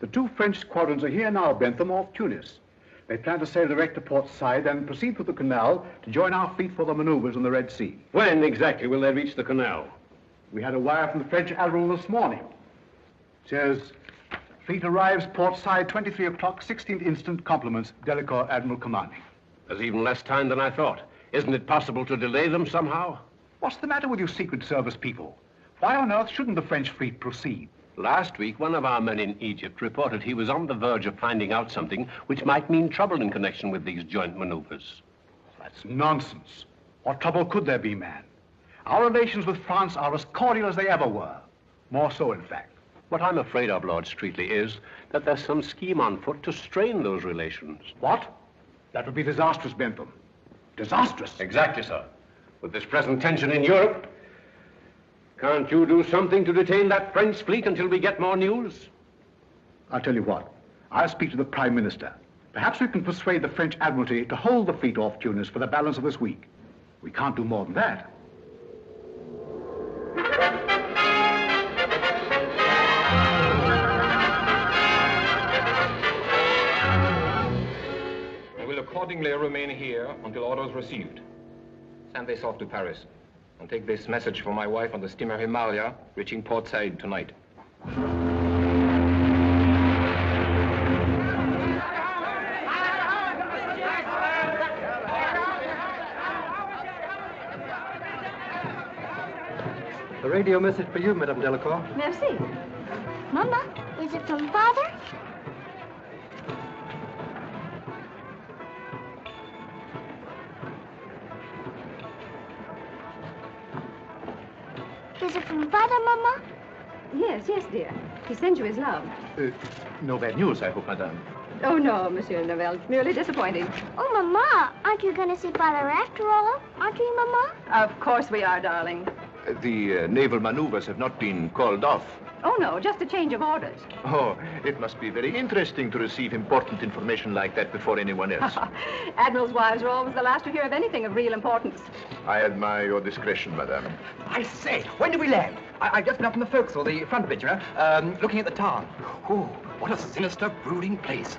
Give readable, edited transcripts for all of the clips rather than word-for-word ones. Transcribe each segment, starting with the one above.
The 2 French squadrons are here now, Bentham, off Tunis. They plan to sail direct to Port Said and proceed through the canal to join our fleet for the maneuvers in the Red Sea. When exactly will they reach the canal? We had a wire from the French admiral this morning. It says, fleet arrives Port Said 23 o'clock, 16th instant, compliments, Delacour, Admiral Commanding. There's even less time than I thought. Isn't it possible to delay them somehow? What's the matter with you Secret Service people? Why on earth shouldn't the French fleet proceed? Last week, one of our men in Egypt reported he was on the verge of finding out something which might mean trouble in connection with these joint maneuvers. That's nonsense. What trouble could there be, man? Our relations with France are as cordial as they ever were. More so, in fact. What I'm afraid of, Lord Streatley, is that there's some scheme on foot to strain those relations. What? That would be disastrous, Bentham. Disastrous. Exactly, sir. With this present tension in Europe, can't you do something to detain that French fleet until we get more news? I'll tell you what. I'll speak to the Prime Minister. Perhaps we can persuade the French Admiralty to hold the fleet off Tunis for the balance of this week. We can't do more than that. I will accordingly remain here until orders received. Send this off to Paris. And take this message for my wife on the steamer Himalaya, reaching Port Said tonight. A radio message for you, Madame Delacour. Merci. Mama, is it from Father? Is it from Father, Mama? Yes, dear. He sends you his love. No bad news, I hope, Madame. Oh, no, Monsieur Norvel. Merely disappointing. Oh, Mama, aren't you going to see Father after all? Aren't we, Mama? Of course we are, darling. The naval maneuvers have not been called off. Oh, no, just a change of orders. Oh, it must be very interesting to receive important information like that before anyone else. Admirals' wives are always the last to hear of anything of real importance. I admire your discretion, Madame. I say, when do we land? I've just been up in the forecastle, the front bit, you know, looking at the town. Oh, what a sinister, brooding place.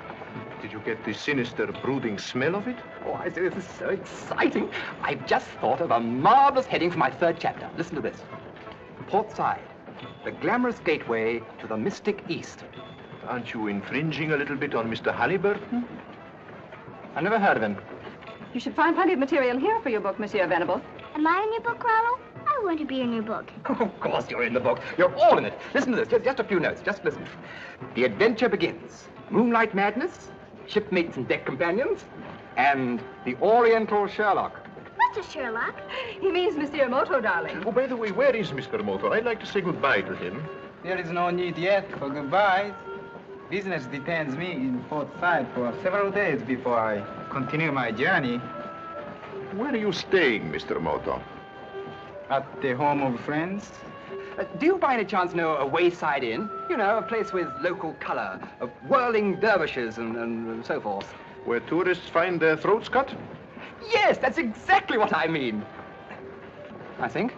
Did you get the sinister, brooding smell of it? Oh, I say, this is so exciting. I've just thought of a marvelous heading for my 3rd chapter. Listen to this. Port Said, the glamorous gateway to the mystic East. Aren't you infringing a little bit on Mr. Halliburton? I never heard of him. You should find plenty of material here for your book, Monsieur Venables. Am I in your book, Rollo? I want to be in your book. Oh, of course you're in the book. You're all in it. Listen to this, just a few notes, just listen. The adventure begins. Moonlight madness, shipmates and deck companions, and the Oriental Sherlock. Mr. Sherlock? He means Monsieur Moto, darling. Oh, by the way, where is Mr. Moto? I'd like to say goodbye to him. There is no need yet for goodbyes. Business detains me in Port Said for several days before I continue my journey. Where are you staying, Mr. Moto? At the home of friends. Do you by any chance know a wayside inn? You know, a place with local color, of whirling dervishes and so forth. Where tourists find their throats cut? Yes, that's exactly what I mean. I think.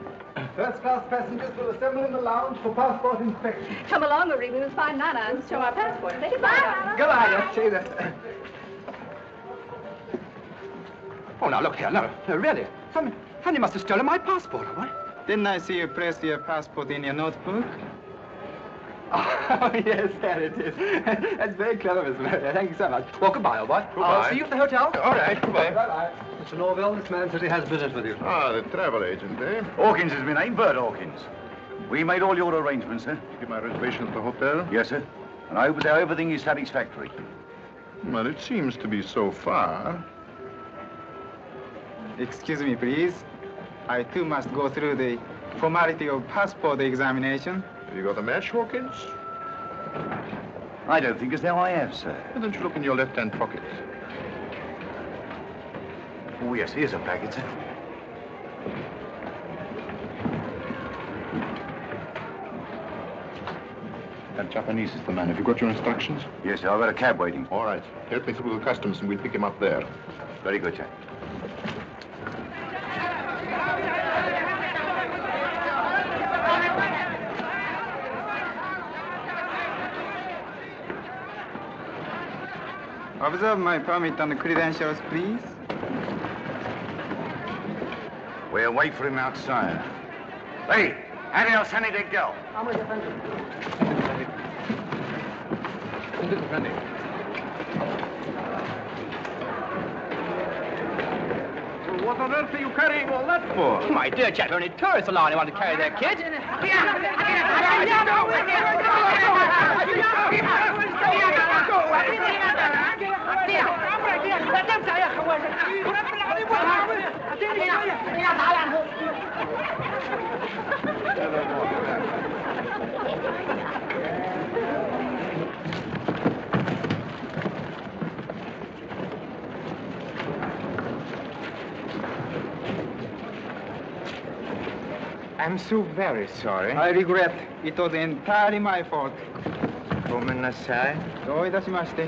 First-class passengers will assemble in the lounge for passport inspection. Come along, Marie. We must find Nana and show our passports. Say goodbye, Nana. Goodbye, Nana. See you then. Oh, now, look here. No, really. Somebody must have stolen my passport, what? Didn't I see you place your passport in your notebook? Oh, yes, there it is. That's very clever, Mr. Murray. Thank you so much. Well, goodbye, old boy. Goodbye. I'll see you at the hotel. All right, goodbye. Bye-bye. Mr. Norvel, this man says he has business with you. Ah, the travel agent, eh? Hawkins is my name, Bert Hawkins. We made all your arrangements, sir. You get my reservation at the hotel? Yes, sir. And I hope that everything is satisfactory. Well, it seems to be so far. Excuse me, please. I, too, must go through the formality of passport examination. Have you got a match, Hawkins? I don't think as though I have, sir. Why don't you look in your left-hand pocket? Oh, yes, here's a packet, sir. That Japanese is the man. Have you got your instructions? Yes, sir. I've got a cab waiting. All right. Help me through the customs and we'll pick him up there. Very good, sir. Observe my permit and credentials, please. We'll wait for him outside. Hey, adios, Sonny, they go. What on earth are you carrying all that for? My dear chap, only tourists allowed anyone to carry their kids. I'm so very sorry. I regret. It was entirely my fault. ごめんなさい。どういたしまして。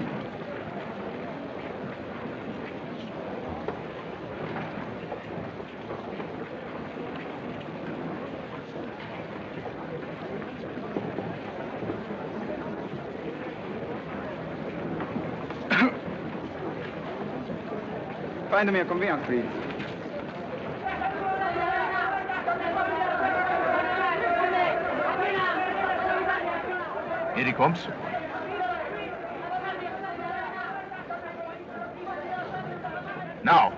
Find me a conveyance, please. Here he comes. Now.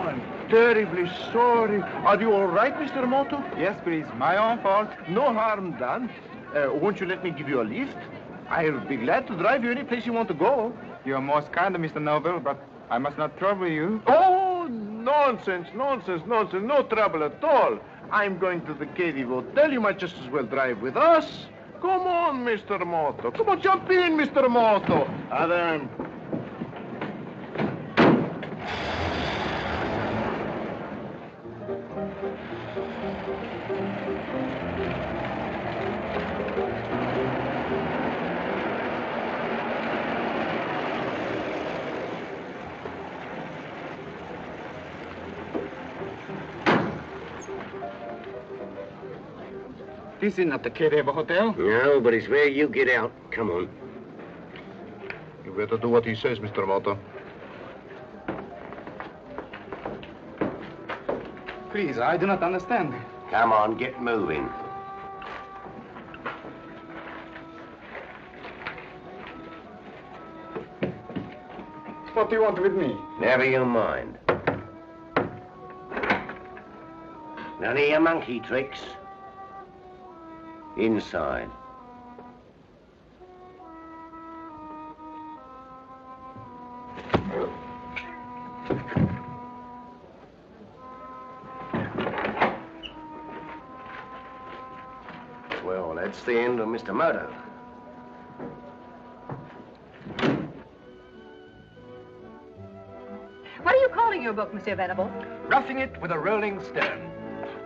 I'm terribly sorry. Are you all right, Mr. Moto? Yes, please. My own fault. No harm done. Won't you let me give you a lift? I'll be glad to drive you any place you want to go. You're most kind, Mr. Norvel, but I must not trouble you. Oh, nonsense, nonsense, nonsense. No trouble at all. I'm going to the Cady Hotel. You might just as well drive with us. Come on, Mr. Moto. Come on, jump in, Mr. Moto. Adam. This is not the Cady Hotel. No, but it's where you get out. Come on. You better do what he says, Mr. Moto. Please, I do not understand. Come on, get moving. What do you want with me? Never you mind. None of your monkey tricks. Inside. Well, that's the end of Mr. Moto. What are you calling your book, Monsieur Venables? Roughing It with a Rolling Stone.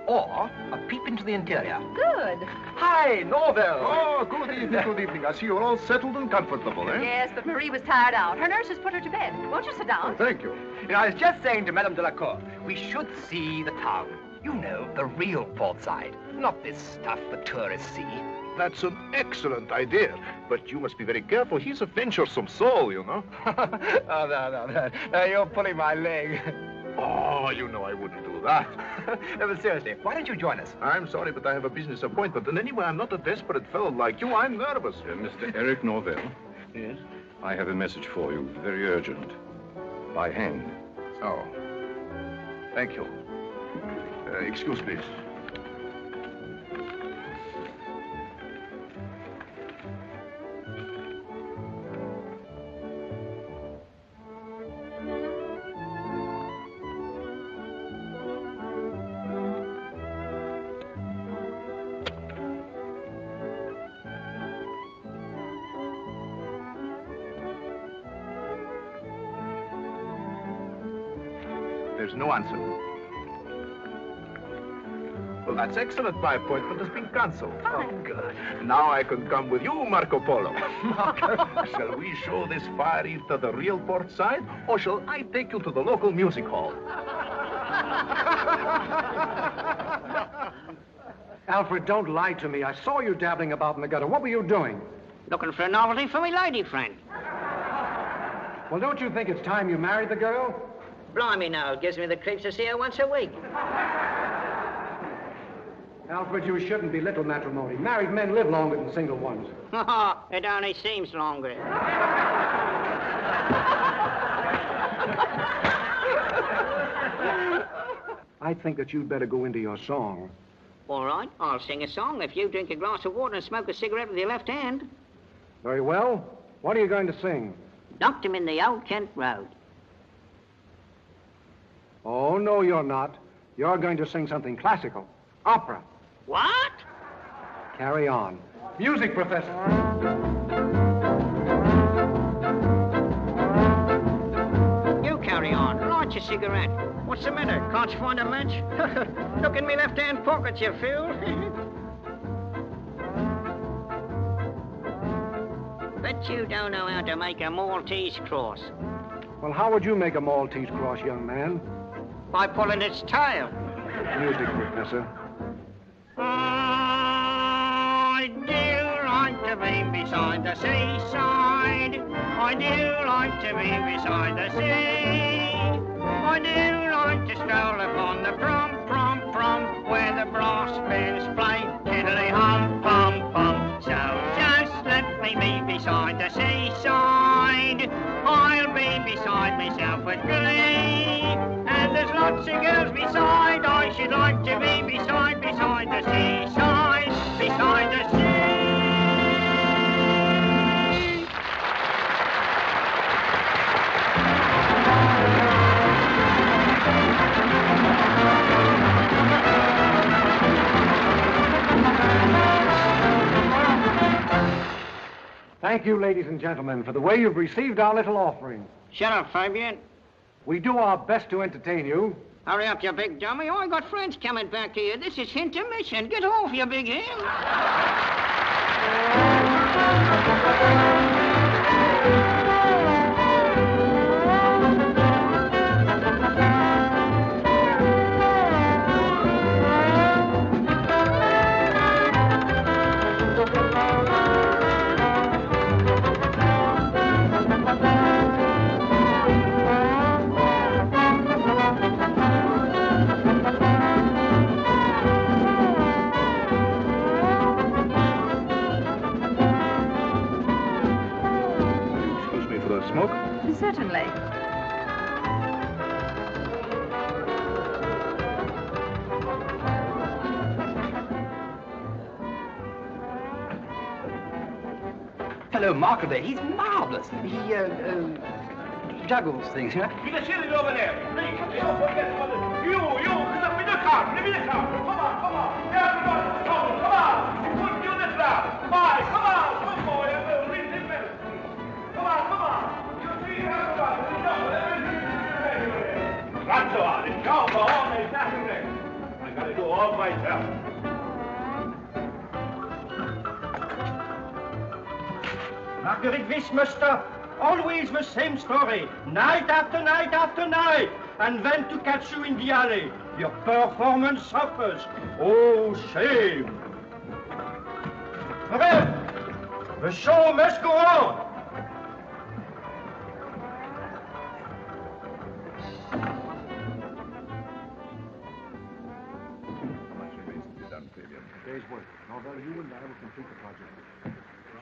Or A Peep into the Interior. Good. Hi, Norvel. Oh, good evening, good evening. I see you're all settled and comfortable, eh? Yes, but Marie was tired out. Her nurse has put her to bed. Won't you sit down? Oh, thank you. You know, I was just saying to Madame Delacour, we should see the town. You know, the real port side. Not this stuff the tourists see. That's an excellent idea. But you must be very careful. He's a venturesome soul, you know. Oh, no. You're pulling my leg. Oh, you know I wouldn't do that. No, but seriously, why don't you join us? I'm sorry, but I have a business appointment. And anyway, I'm not a desperate fellow like you. I'm nervous. Mr. Eric Norvel. Yes? I have a message for you, very urgent. By hand. Oh. Thank you. Excuse, please. There's no answer. Well, that's excellent. My appointment has been cancelled. Fine. Oh, good. Now I can come with you, Marco Polo. Shall we show this fire eater the real port side, or shall I take you to the local music hall? Alfred, don't lie to me. I saw you dabbling about in the gutter. What were you doing? Looking for a novelty for my lady friend. Well, don't you think it's time you married the girl? Blimey now, it gives me the creeps to see her once a week. Alfred, you shouldn't belittle matrimony. Married men live longer than single ones. It only seems longer. I think that you'd better go into your song. All right, I'll sing a song if you drink a glass of water and smoke a cigarette with your left hand. Very well. What are you going to sing? Knocked him in the old Kent Road. Oh, no, you're not. You're going to sing something classical. Opera. What? Carry on. Music, Professor. You carry on. Light your cigarette. What's the matter? Can't you find a match? Look in me left-hand pocket, you fool. Bet you don't know how to make a Maltese cross. Well, how would you make a Maltese cross, young man? By pulling its tail. Music, Professor. I do like to be beside the seaside. I do like to be beside the sea. I do like to stroll upon the prom, where the brass bands play tiddly hum, pum, pum. So just let me be beside the seaside. I'll be beside myself with glee. And there's lots of girls beside. I should like to be beside the seaside, beside the sea. Thank you, ladies and gentlemen, for the way you've received our little offering. Shut up, Fabian. We do our best to entertain you. Hurry up, you big dummy. I got friends coming back to you. This is intermission. Get off, you big hen. Smoke? Certainly. Hello, Marco there. He's marvelous. He, juggles things, you know? You can see it over there. Please, don't forget about it. You, get up in the car. Come on. Everybody, come on. You put you in this round. Come on, boy. Read this medicine. Come on. You see everybody. That's all. It's all for all my Saturday. I gotta do all myself. Marguerite Wissmuster, always the same story, night after night after night, and then to catch you in the alley. Your performance suffers. Oh, shame. Well, the show must go on. Day's work. Norvel, you and I will complete the project. Did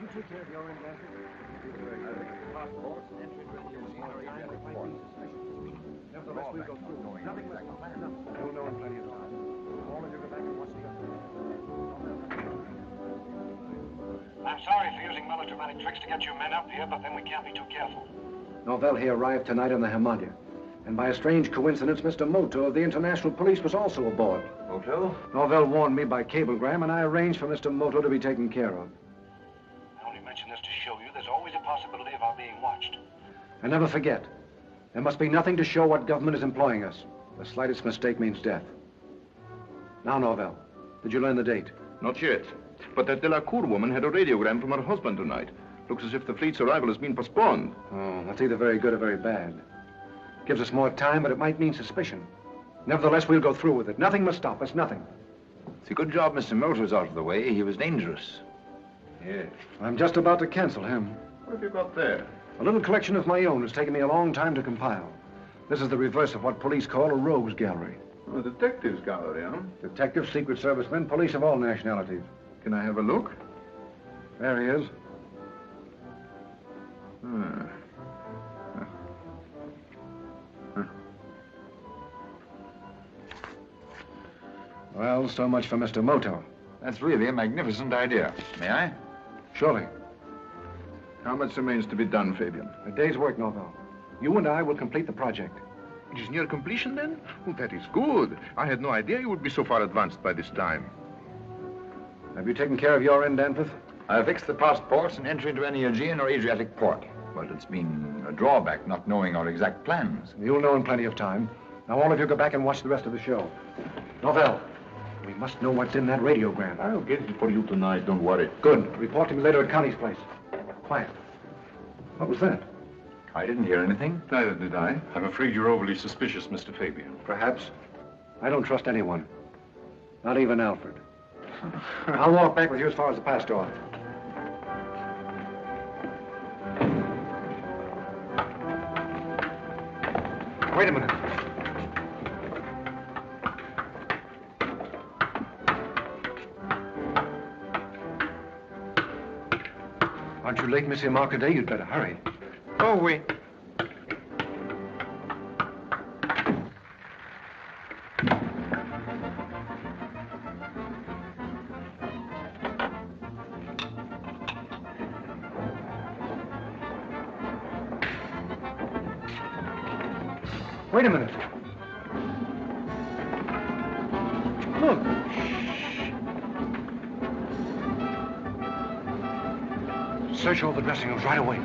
you take care of your end, Master? Nevertheless, we'll go through. Nothing less than plan. You'll know in plenty of time. All of you go back and watch the other. I'm sorry for using melodramatic tricks to get your men up here, but then we can't be too careful. Norvel here arrived tonight on the Himalaya. And by a strange coincidence, Mr. Moto of the International Police was also aboard. Moto? Norvel warned me by cablegram, and I arranged for Mr. Moto to be taken care of. I only mention this to show you there's always a possibility of our being watched. And never forget, there must be nothing to show what government is employing us. The slightest mistake means death. Now, Norvel, did you learn the date? Not yet. But that Delacour woman had a radiogram from her husband tonight. Looks as if the fleet's arrival has been postponed. Oh, that's either very good or very bad. Gives us more time, but it might mean suspicion. Nevertheless, we'll go through with it. Nothing must stop us, nothing. It's a good job Mr. Moto's out of the way. He was dangerous. Yes. I'm just about to cancel him. What have you got there? A little collection of my own. It's taken me a long time to compile. This is the reverse of what police call a rogues gallery. Oh, a detectives gallery, huh? Detectives, secret servicemen, police of all nationalities. Can I have a look? There he is. Well, so much for Mr. Moto. That's really a magnificent idea. May I? Surely. How much remains to be done, Fabian? A day's work, Norvel. You and I will complete the project. It is near completion, then? Well, that is good. I had no idea you would be so far advanced by this time. Have you taken care of your end, Danforth? I fixed the passports and entry into any Aegean or Adriatic port. But it's been a drawback not knowing our exact plans. You'll know in plenty of time. Now, all of you go back and watch the rest of the show. Norvel, we must know what's in that radiogram. I'll get it for you tonight, don't worry. Good. Report to me later at Connie's place. Quiet. What was that? I didn't hear anything. Neither did I. I'm afraid you're overly suspicious, Mr. Fabian. Perhaps. I don't trust anyone. Not even Alfred. I'll walk back with you as far as the pass door. Wait a minute. Aren't you late, Monsieur Marcadet? You'd better hurry. Oh, oui. Wait a minute. Look. Search all the dressing rooms right away.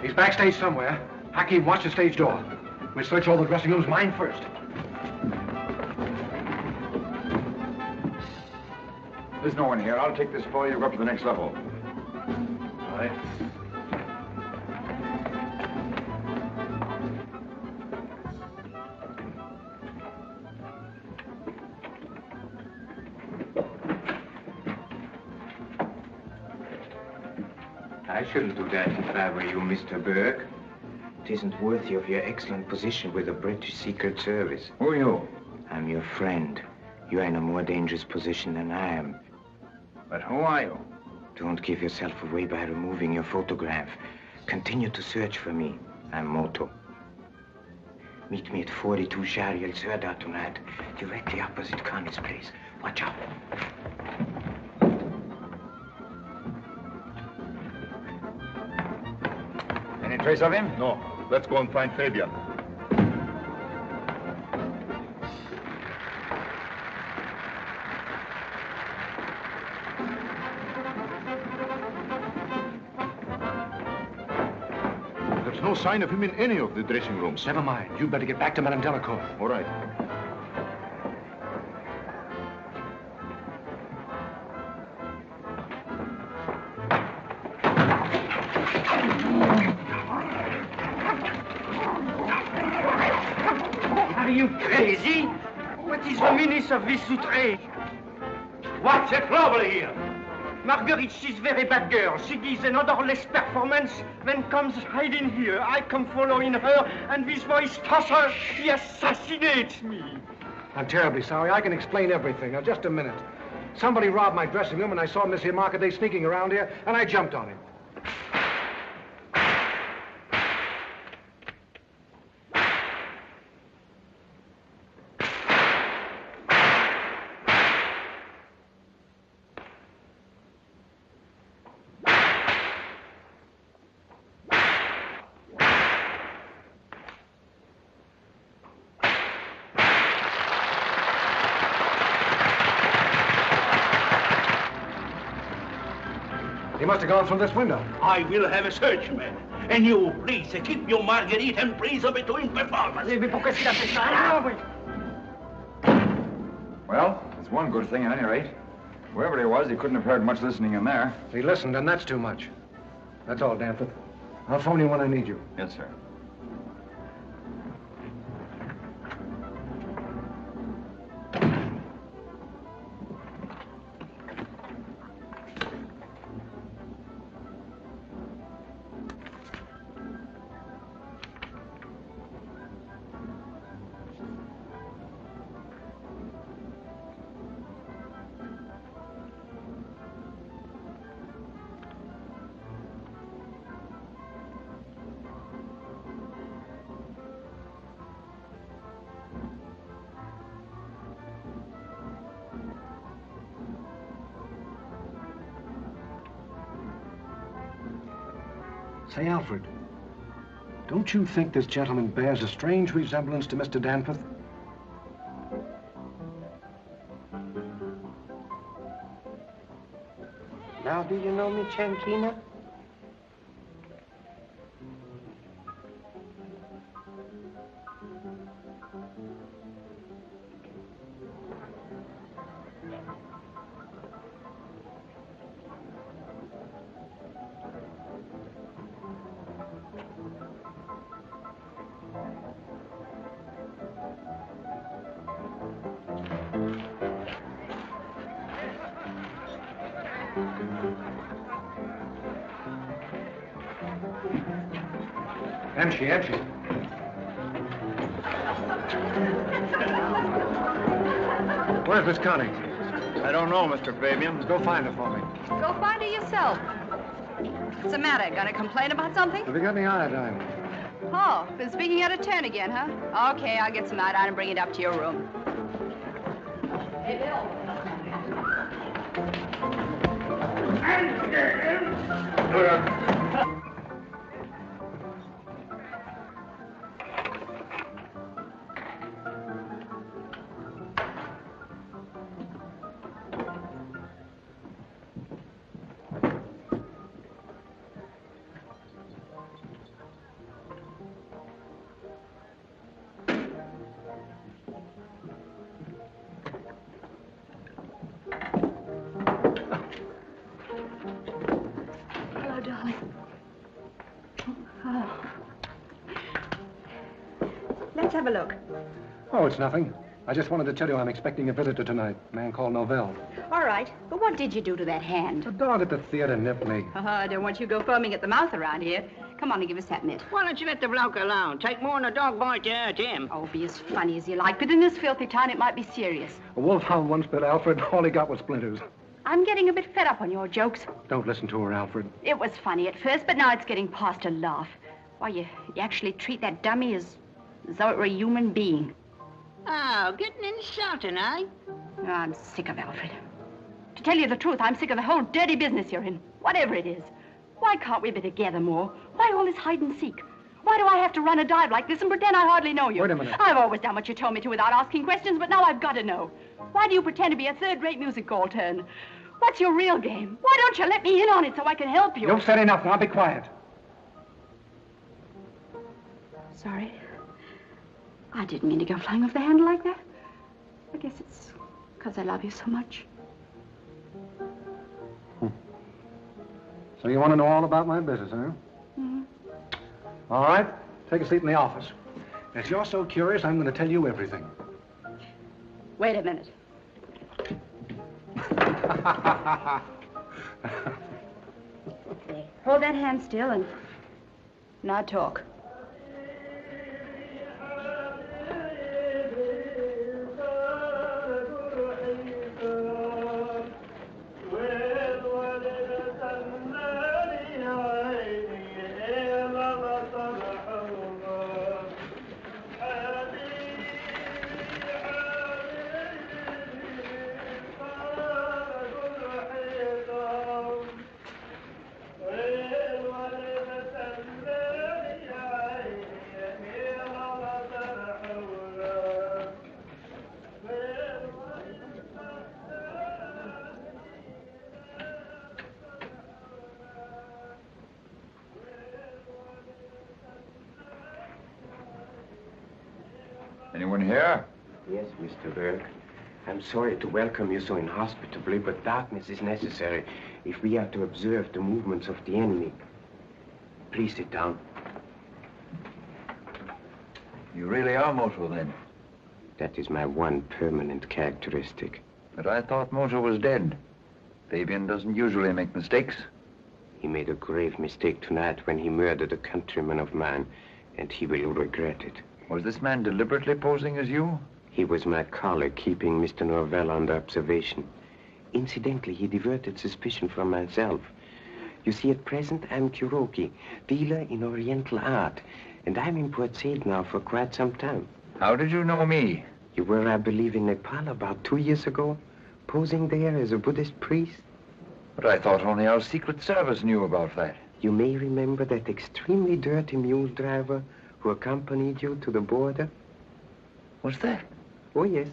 He's backstage somewhere. Hakim, watch the stage door. We'll search all the dressing rooms, mine first. There's no one here. I'll take this for you. Go up to the next level. All right. I shouldn't do that if I were you, Mr. Burke. It isn't worthy of your excellent position with the British Secret Service. Who are you? I'm your friend. You're in a more dangerous position than I am. But who are you? Don't give yourself away by removing your photograph. Continue to search for me. I'm Moto. Meet me at 42 Shari El Serda tonight, directly opposite Connie's place. Watch out. Any trace of him? No. Let's go and find Fabian. There's no sign of him in any of the dressing rooms. Never mind. You better get back to Madame Delacour. All right. Are you crazy? What is the meaning of this outrage? What's the trouble here? Marguerite, she's very bad girl. She gives an odorless performance, then comes hiding here. I come following her, and this voice tosser, she assassinates me. I'm terribly sorry. I can explain everything. Now, just a minute. Somebody robbed my dressing room, and I saw Monsieur Marcadet sneaking around here, and I jumped on him. He must have gone through this window. I will have a search, man. And you, please, keep your Marguerite and praise between performance. Well, there's one good thing at any rate. Whoever he was, he couldn't have heard much listening in there. He listened, and that's too much. That's all, Danforth. I'll phone you when I need you. Yes, sir. Say, Alfred, don't you think this gentleman bears a strange resemblance to Mr. Danforth? Now, do you know me, Chankina? Empty. Where's Miss Connie? I don't know, Mr. Fabian. Go find her for me. Go find her yourself. What's the matter? Gonna complain about something? Have you got any iodine? Oh, been speaking out of turn again, huh? Okay, I'll get some iodine and bring it up to your room. Hey, Bill. Hello, darling. Oh. Let's have a look. Oh, it's nothing. I just wanted to tell you I'm expecting a visitor tonight, a man called Norvel. All right, but what did you do to that hand? The dog at the theater nipped me. I don't want you to go foaming at the mouth around here. Come on and give us that mitt. Why don't you let the bloke alone? Take more than a dog bite to hurt him. Oh, be as funny as you like, but in this filthy town it might be serious. A wolfhound once bit Alfred. All he got was splinters. I'm getting a bit fed up on your jokes. Don't listen to her, Alfred. It was funny at first, but now it's getting past a laugh. Why, you actually treat that dummy as though it were a human being. Oh, getting insulting, eh? Oh, I'm sick of Alfred. To tell you the truth, I'm sick of the whole dirty business you're in, whatever it is. Why can't we be together more? Why all this hide and seek? Why do I have to run a dive like this and pretend I hardly know you? Wait a minute. I've always done what you told me to without asking questions, but now I've got to know. Why do you pretend to be a third-rate music hall turn? What's your real game? Why don't you let me in on it so I can help you? You've said enough. Now be quiet. Sorry. I didn't mean to go flying off the handle like that. I guess it's because I love you so much. So you want to know all about my business, huh? Mm-hmm. All right. Take a seat in the office. As you're so curious, I'm going to tell you everything. Wait a minute. Hold that hand still and now talk. Anyone here? Yes, Mr. Burke. I'm sorry to welcome you so inhospitably, but darkness is necessary if we are to observe the movements of the enemy. Please sit down. You really are Moto, then? That is my one permanent characteristic. But I thought Moto was dead. Fabian doesn't usually make mistakes. He made a grave mistake tonight when he murdered a countryman of mine, and he will regret it. Was this man deliberately posing as you? He was my colleague, keeping Mr. Norvel under observation. Incidentally, he diverted suspicion from myself. You see, at present, I'm Kuroki, dealer in Oriental art, and I'm in Port Said now for quite some time. How did you know me? You were, I believe, in Nepal about 2 years ago, posing there as a Buddhist priest. But I thought only our Secret Service knew about that. You may remember that extremely dirty mule driver who accompanied you to the border? What's that? Oh, yes.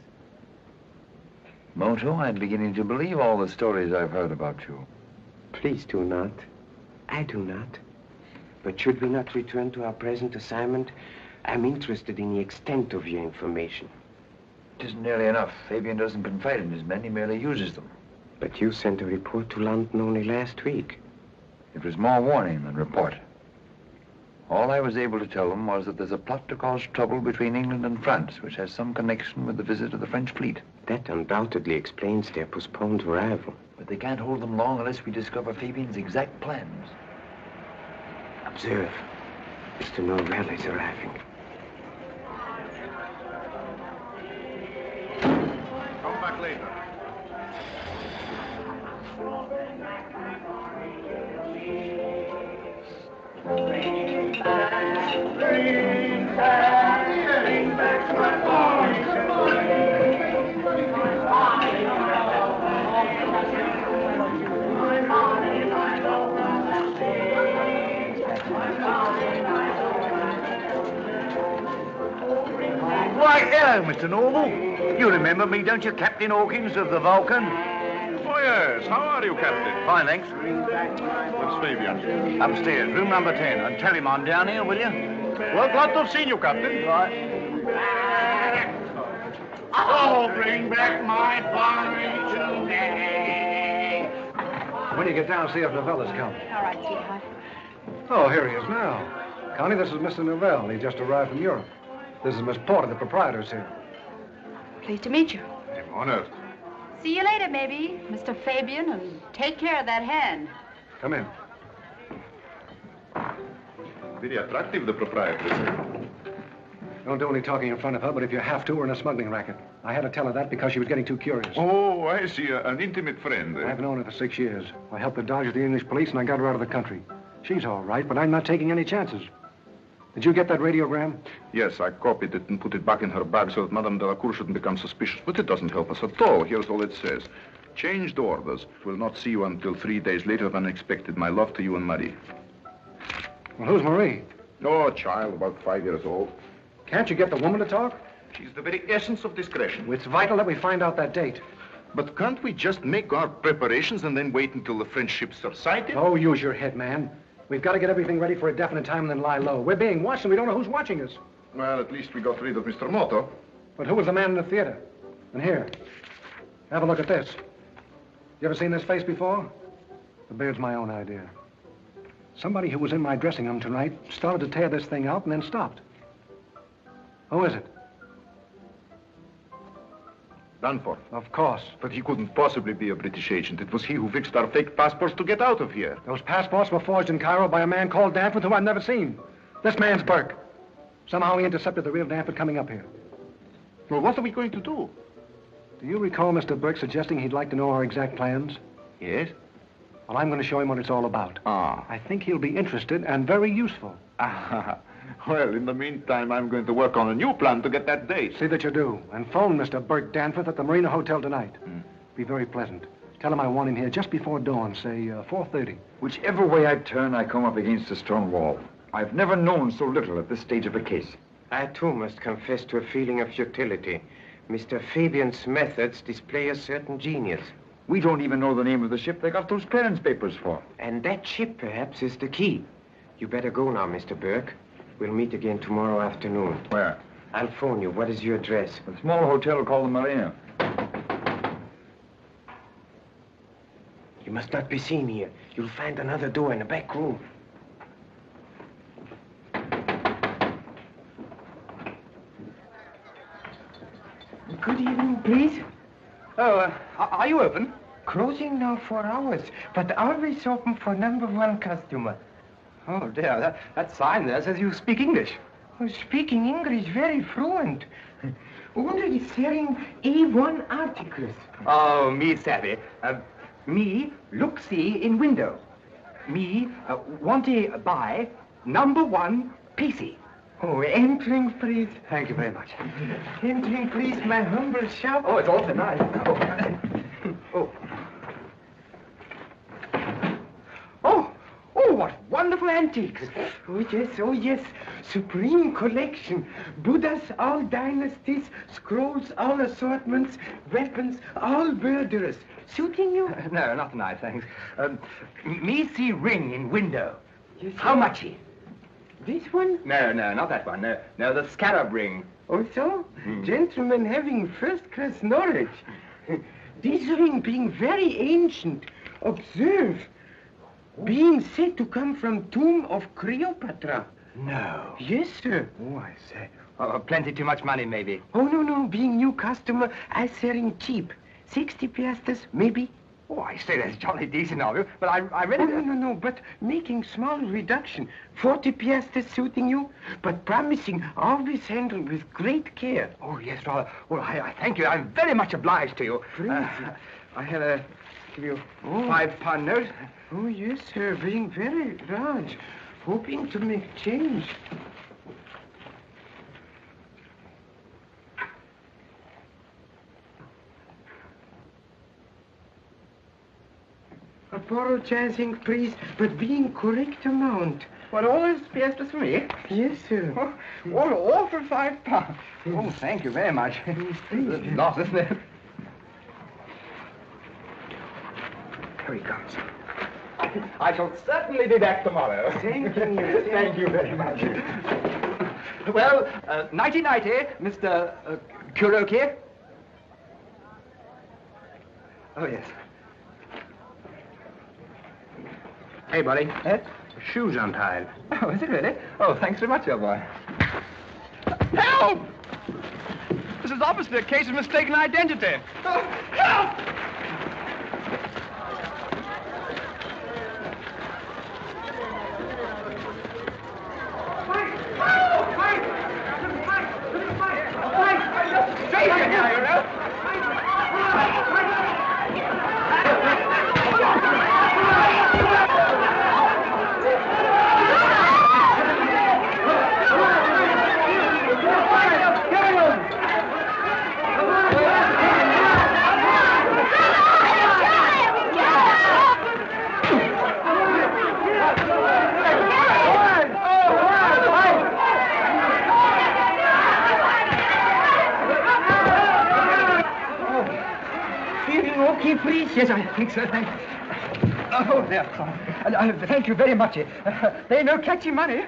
Moto, I'm beginning to believe all the stories I've heard about you. Please do not. I do not. But should we not return to our present assignment, I'm interested in the extent of your information. It isn't nearly enough. Fabian doesn't confide in his men, he merely uses them. But you sent a report to London only last week. It was more warning than report. All I was able to tell them was that there's a plot to cause trouble between England and France, which has some connection with the visit of the French fleet. That undoubtedly explains their postponed arrival. But they can't hold them long unless we discover Fabian's exact plans. Observe. Mr. Norvel is arriving. Come back later. Why, hello, Mr. Norvel. You remember me, don't you, Captain Hawkins of the Vulcan? Oh, yes. How are you, Captain? Fine, thanks. Where's Fabian? Upstairs, room number 10. And tell him I'm down here, will you? Well, glad to have seen you, Captain. Right. Oh, bring back my Bonnie today. When you get down, see if Novella's come. All right, sweetheart. Oh, here he is now. Connie, this is Mr. Norvel. He just arrived from Europe. This is Miss Porter, the proprietor's here. Pleased to meet you. I'm honored. See you later, maybe, Mr. Fabian, and take care of that hand. Come in. Very attractive, the proprietress. Don't do any talking in front of her, but if you have to, we're in a smuggling racket. I had to tell her that because she was getting too curious. Oh, I see. An intimate friend. I've known her for 6 years. I helped her dodge the English police, and I got her out of the country. She's all right, but I'm not taking any chances. Did you get that radiogram? Yes, I copied it and put it back in her bag so that Madame Delacour shouldn't become suspicious. But it doesn't help us at all. Here's all it says. Changed orders. Will not see you until 3 days later if unexpected. My love to you and Marie. Well, who's Marie? Oh, a child, about 5 years old. Can't you get the woman to talk? She's the very essence of discretion. It's vital that we find out that date. But can't we just make our preparations and then wait until the French ships are sighted? Oh, use your head, man. We've got to get everything ready for a definite time and then lie low. We're being watched and we don't know who's watching us. Well, at least we got rid of Mr. Moto. But who was the man in the theater? And here, have a look at this. You ever seen this face before? The beard's my own idea. Somebody who was in my dressing room tonight started to tear this thing out and then stopped. Who is it? Danforth. Of course. But he couldn't possibly be a British agent. It was he who fixed our fake passports to get out of here. Those passports were forged in Cairo by a man called Danforth who I've never seen. This man's Burke. Somehow he intercepted the real Danforth coming up here. Well, what are we going to do? Do you recall Mr. Burke suggesting he'd like to know our exact plans? Yes. Well, I'm going to show him what it's all about. Ah. I think he'll be interested and very useful. Ah. Well, in the meantime, I'm going to work on a new plan to get that date. See that you do. And phone Mr. Burke Danforth at the Marina Hotel tonight. Be very pleasant. Tell him I want him here just before dawn, say 4:30. Whichever way I turn, I come up against a stone wall. I've never known so little at this stage of a case. I, too, must confess to a feeling of futility. Mr. Fabian's methods display a certain genius. We don't even know the name of the ship they got those clearance papers for. And that ship, perhaps, is the key. You better go now, Mr. Burke. We'll meet again tomorrow afternoon. Where? I'll phone you. What is your address? A small hotel called the Marina. You must not be seen here. You'll find another door in the back room. Good evening, please. Oh, are you open? Closing now for hours, but always open for #1 customer. Oh, dear, that sign there says you speak English. Oh, speaking English very fluent. Only selling A1 articles. Oh, me savvy. Me look see in window. Me want to buy #1 PC. Oh, entering, please. Thank you very much. Entering, please, my humble shop. Oh, it's awfully nice. Oh, what wonderful antiques. Oh, yes. Supreme collection. Buddhas, all dynasties, scrolls, all assortments, weapons, all murderers. Suiting you? No, not tonight, thanks. Me see ring in window. Yes, How much? This one? No, not that one. No, the scarab ring. Oh, so? Gentlemen having first-class knowledge. This ring being very ancient. Observe. Being said to come from tomb of Cleopatra. No. Yes, sir. Oh, I say. Plenty too much money, maybe. Oh, no. Being new customer, I selling cheap. 60 piastres, maybe. Oh, I say that's jolly decent of you, but I really... Oh, no, but making small reduction. 40 piastres suiting you, but promising always handled with great care. Oh, yes, Rollo. Well, I thank you. I'm very much obliged to you. I have give you £5 note. Oh, yes, sir, being very large. Hoping to make change. Apologizing, please, but being correct amount. What, all those piastres for me? Yes, sir. All for £5. Oh, thank you very much. It's lost, isn't it? Here he comes. I shall certainly be back tomorrow. Thank you. Thank you very much. Well, nighty-nighty, Mr. Kuroki. Oh, yes. Hey, buddy. Shoes untied. Oh, is it really? Oh, thanks very much, old boy. Help! This is obviously a case of mistaken identity. Oh, help! Okay, please? Yes, I think so, thanks. Oh, there. Thank you very much. They no catchy money.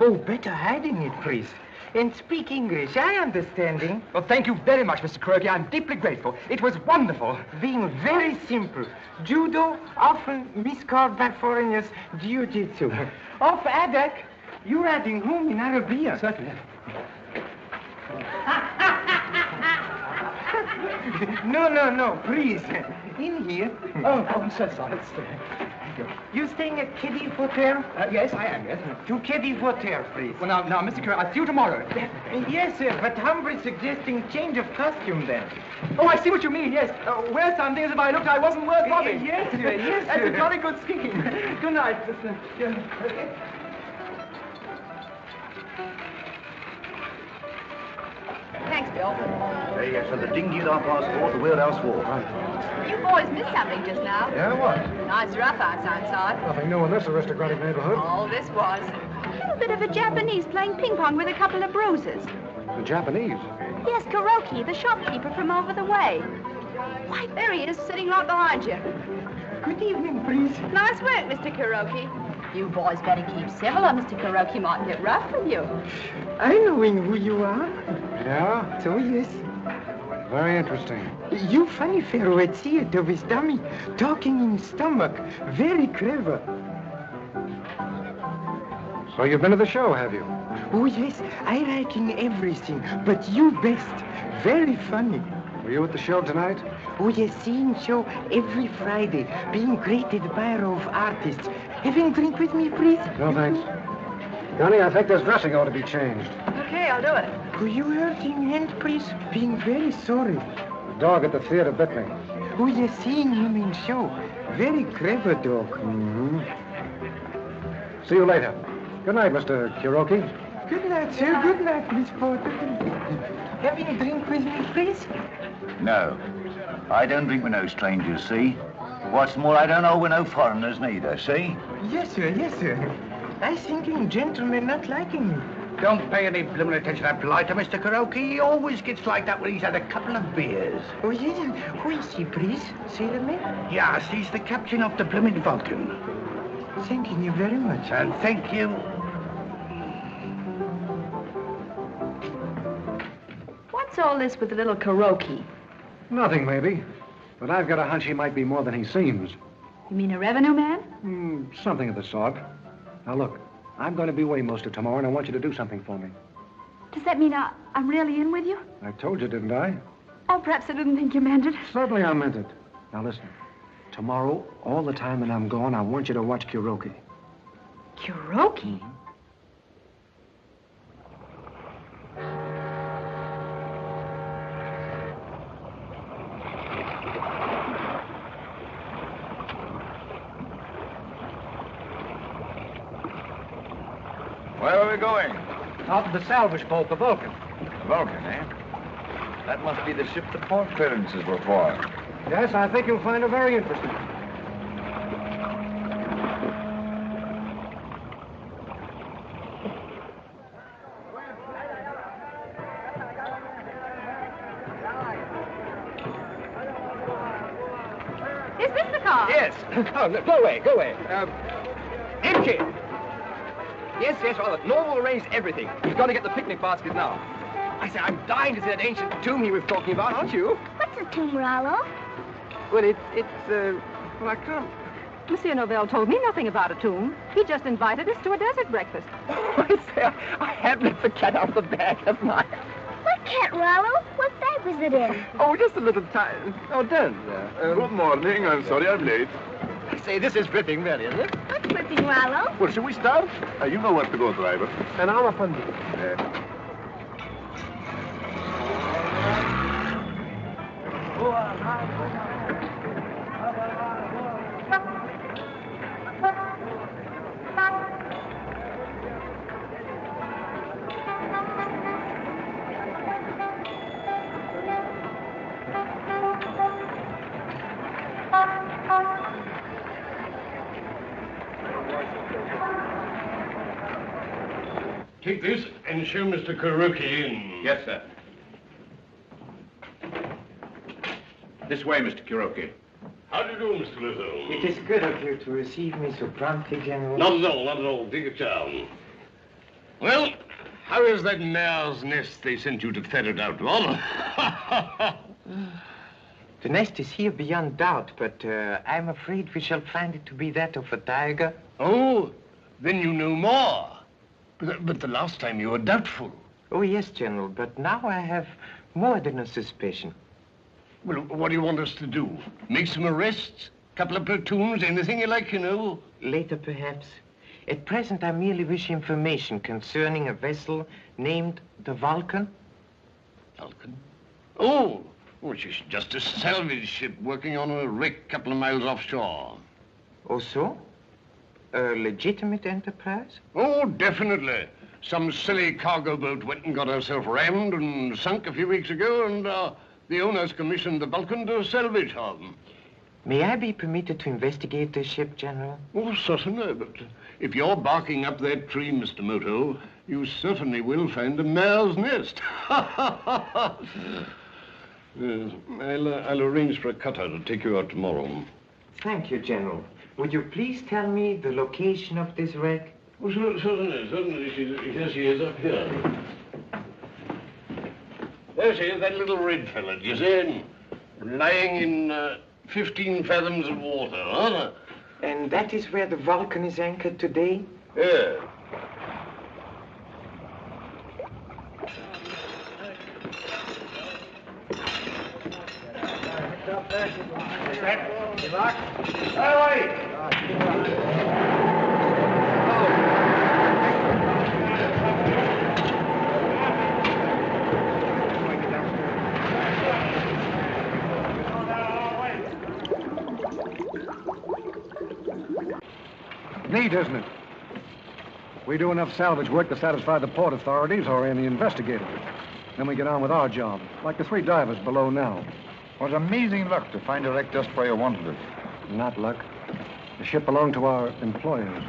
Oh, better hiding it, please. And speak English, I understanding. Well, thank you very much, Mr. Kuroki. I'm deeply grateful. It was wonderful. Being very simple. Judo, often miscalled by foreigners, jiu-jitsu. Of Adak, you're adding home in Arabia. Certainly. No, please. In here. Oh, I'm so sorry. Thank you. You staying at Keddy Hotel? Yes, I am, yes. To Keddy Hotel, please. Well, now, Mr. Kuroki, I'll see you tomorrow. Yes, sir, but humbly suggesting change of costume then. Oh, I see what you mean, yes. Wear something as if I looked I wasn't worth robbing. Yes, sir, yes, That's sir. a jolly good scheme. Good night, Mr. Thanks, Bill. Hey, yes, so the dinghy our passport, the wheelhouse wall. You boys missed something just now. Yeah, what? Nice rough outside. Nothing new in this aristocratic neighborhood. All this was. A little bit of a Japanese playing ping pong with a couple of bruises. The Japanese? Yes, Kuroki, the shopkeeper from over the way. Why, there he is, sitting right behind you. Good evening, please. Nice work, Mr. Kuroki. You boys better keep civil or Mr. Kuroki might get rough with you. I knowing who you are. Yeah? So, yes. Very interesting. You funny fellow at theater with dummy, talking in stomach. Very clever. So you've been to the show, have you? Oh, yes, I like in everything, but you best. Very funny. Were you at the show tonight? Oh, yes, seeing show every Friday, being great admirer of artists. Having a drink with me, please? No, thanks. Connie, I think this dressing ought to be changed. Okay, I'll do it. Could you hurting hand, please? Being very sorry. The dog at the theater bit me. Oh, yes, seeing him in show. Very clever dog. Mm-hmm. See you later. Good night, Mr. Kuroki. Good night, sir. Good night, Miss Porter. Having a drink with me, please? No. I don't drink with no strangers, see? What's more, I don't know with no foreigners neither, see? Yes, sir. Yes, sir. I thinking gentlemen not liking me. Don't pay any blooming attention to that blighter, Mr. Kuroki. He always gets like that when he's had a couple of beers. Oh, yes. Who is he, please? Sailorman? Yes, he's the captain of the blooming Vulcan. Thanking you very much. And thank you. What's all this with the little Kuroki? Nothing, maybe. But I've got a hunch he might be more than he seems. You mean a revenue man? Something of the sort. Now, look, I'm going to be away most of tomorrow, and I want you to do something for me. Does that mean I'm really in with you? I told you, didn't I? Oh, perhaps I didn't think you meant it. Certainly I meant it. Now, listen. Tomorrow, all the time that I'm gone, I want you to watch Kuroki. Kuroki? Where are we going? Out to the salvage boat, the Vulcan. The Vulcan, eh? That must be the ship the port clearances were for. Yes, I think you'll find her very interesting. Is this the car? Yes. Oh, no, go away, go away. Empty. Yes, well, Norvel arranged everything. He's going to get the picnic basket now. I say, I'm dying to see that ancient tomb he was talking about, aren't you? What's a tomb, Rollo? Well, well, I can't. Monsieur Norvel told me nothing about a tomb. He just invited us to a desert breakfast. I say, I have let the cat out of the bag, haven't I? What cat, Rollo? What bag was it in? Oh, just a little time. Oh, don't. Good morning. I'm sorry I'm late. I say, this is ripping, really, isn't it? What's ripping, Rollo? Well, shall we start? You know where to go, driver. An hour from me. Take this and show Mr. Kuroki in. Yes, sir. This way, Mr. Kuroki. How do you do, Mr. Little? It is good of you to receive me so promptly, General. Not at all, not at all. Take it down. Well, how is that mare's nest they sent you to ferret out, Rollo? The nest is here beyond doubt, but I'm afraid we shall find it to be that of a tiger. Oh, then you know more. But the last time you were doubtful. Oh, yes, General, but now I have more than a suspicion. Well, what do you want us to do? Make some arrests? Couple of platoons? Anything you like, you know? Later, perhaps. At present, I merely wish information concerning a vessel named the Vulcan. Vulcan? Oh, which is just a salvage ship working on a wreck a couple of miles offshore. Oh, so? A legitimate enterprise? Oh, definitely. Some silly cargo boat went and got herself rammed and sunk a few weeks ago, and the owners commissioned the Vulcan to salvage her. May I be permitted to investigate this ship, General? Oh, certainly, but if you're barking up that tree, Mr. Moto, you certainly will find a mare's nest. Yes, I'll arrange for a cutter to take you out tomorrow. Thank you, General. Would you please tell me the location of this wreck? Oh, certainly. Here she is up here. There she is, that little red fella, do you see? Lying in 15 fathoms of water, huh? And that is where the Vulcan is anchored today? Yeah. Neat, isn't it? We do enough salvage work to satisfy the port authorities or any investigator. Then we get on with our job, like the 3 divers below now. What amazing luck to find a wreck just where you wanted it. Not luck. The ship belonged to our employers,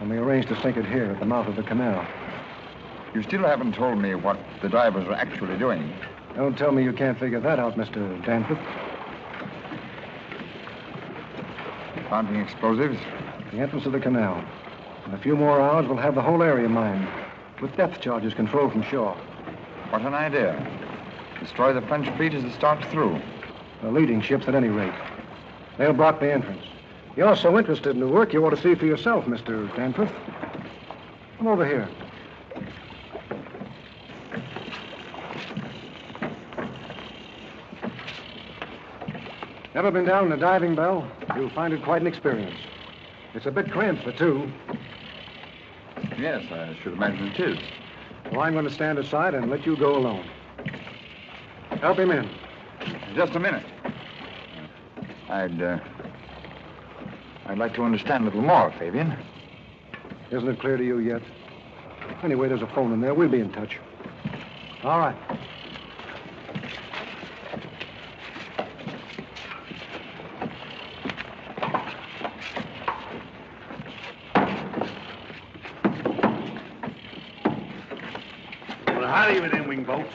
and we arranged to sink it here at the mouth of the canal. You still haven't told me what the divers are actually doing. Don't tell me you can't figure that out, Mr. Danforth. Planting explosives? The entrance of the canal. In a few more hours, we'll have the whole area mined, with depth charges controlled from shore. What an idea. Destroy the French fleet as it starts through. The leading ships, at any rate. They'll block the entrance. You're so interested in the work, you ought to see for yourself, Mr. Danforth. Come over here. Never been down in a diving bell? You'll find it quite an experience. It's a bit cramped for 2. Yes, I should imagine it is. Well, I'm going to stand aside and let you go alone. Help him in. Just a minute. I'd like to understand a little more, Fabian. Isn't it clear to you yet? Anyway, there's a phone in there. We'll be in touch. All right. Well, hurry with them wing bolts.